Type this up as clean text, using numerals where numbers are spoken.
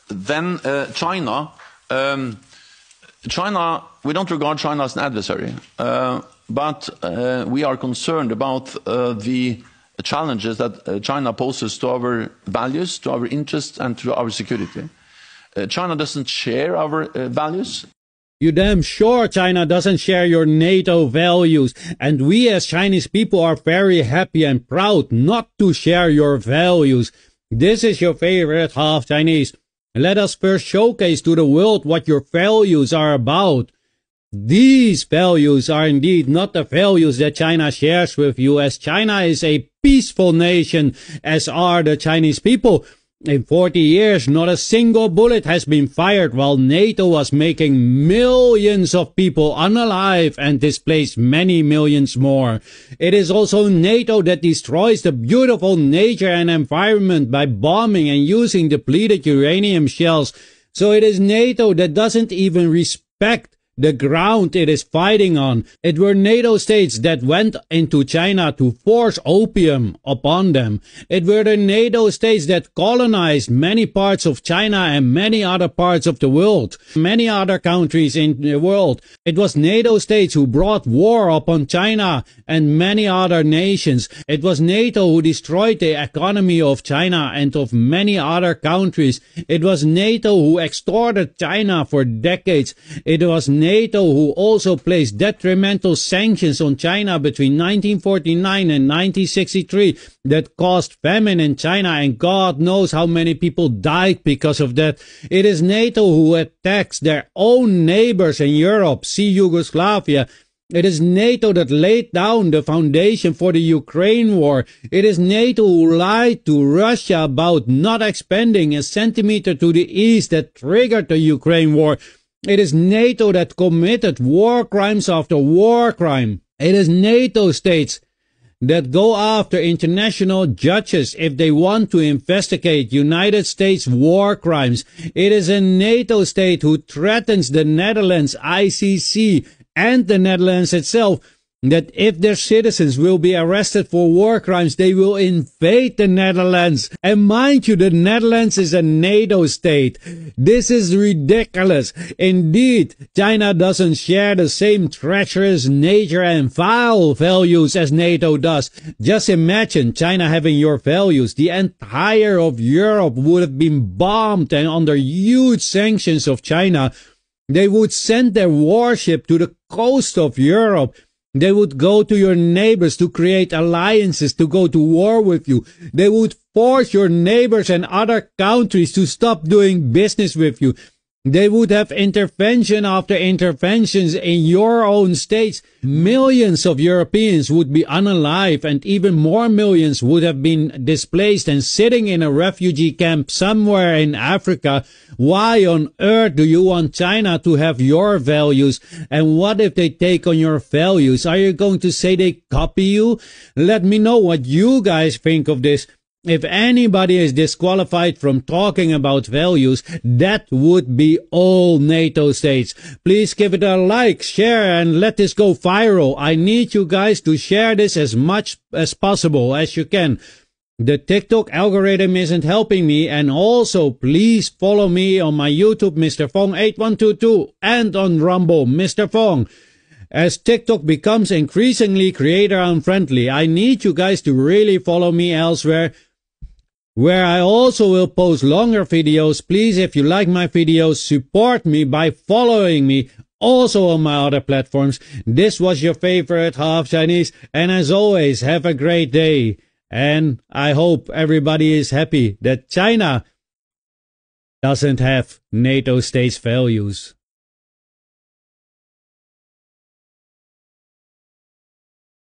then China. China, we don't regard China as an adversary, but we are concerned about the challenges that China poses to our values, to our interests, and to our security. China doesn't share our values. You damn sure China doesn't share your NATO values, and we as Chinese people are very happy and proud not to share your values. This is your favorite half Chinese. Let us first showcase to the world what your values are about. These values are indeed not the values that China shares with you, as China is a peaceful nation, as are the Chinese people. In 40 years, not a single bullet has been fired, while NATO was making millions of people unalive and displaced many millions more. It is also NATO that destroys the beautiful nature and environment by bombing and using depleted uranium shells. So it is NATO that doesn't even respect the ground it is fighting on. It were NATO states that went into China to force opium upon them. It were the NATO states that colonized many parts of China and many other parts of the world, many other countries in the world. It was NATO states who brought war upon China and many other nations. It was NATO who destroyed the economy of China and of many other countries. It was NATO who extorted China for decades. It was NATO who also placed detrimental sanctions on China between 1949 and 1963 that caused famine in China, and God knows how many people died because of that. It is NATO who attacks their own neighbors in Europe. See Yugoslavia. It is NATO that laid down the foundation for the Ukraine war. It is NATO who lied to Russia about not expanding a centimeter to the east that triggered the Ukraine war. It is NATO that committed war crimes after war crime. It is NATO states that go after international judges if they want to investigate United States war crimes. It is a NATO state who threatens the Netherlands, ICC, and the Netherlands itself, that if their citizens will be arrested for war crimes, they will invade the Netherlands. And mind you, the Netherlands is a NATO state. This is ridiculous. Indeed, China doesn't share the same treacherous nature and vile values as NATO does. Just imagine China having your values. The entire of Europe would have been bombed and under huge sanctions of China. They would send their warship to the coast of Europe. They would go to your neighbors to create alliances to go to war with you. They would force your neighbors and other countries to stop doing business with you. They would have intervention after interventions in your own states. Millions of Europeans would be unalive, and even more millions would have been displaced and sitting in a refugee camp somewhere in Africa. Why on earth do you want China to have your values? And what if they take on your values? Are you going to say they copy you? Let me know what you guys think of this. If anybody is disqualified from talking about values, that would be all NATO states. Please give it a like, share, and let this go viral. I need you guys to share this as much as possible as you can. The TikTok algorithm isn't helping me, and also please follow me on my YouTube, Mr. Fong 8122, and on Rumble, Mr. Fong. As TikTok becomes increasingly creator unfriendly, I need you guys to really follow me elsewhere, where I also will post longer videos. Please, if you like my videos, support me by following me also on my other platforms. This was your favorite half Chinese, and as always, have a great day. And I hope everybody is happy that China doesn't have NATO states values.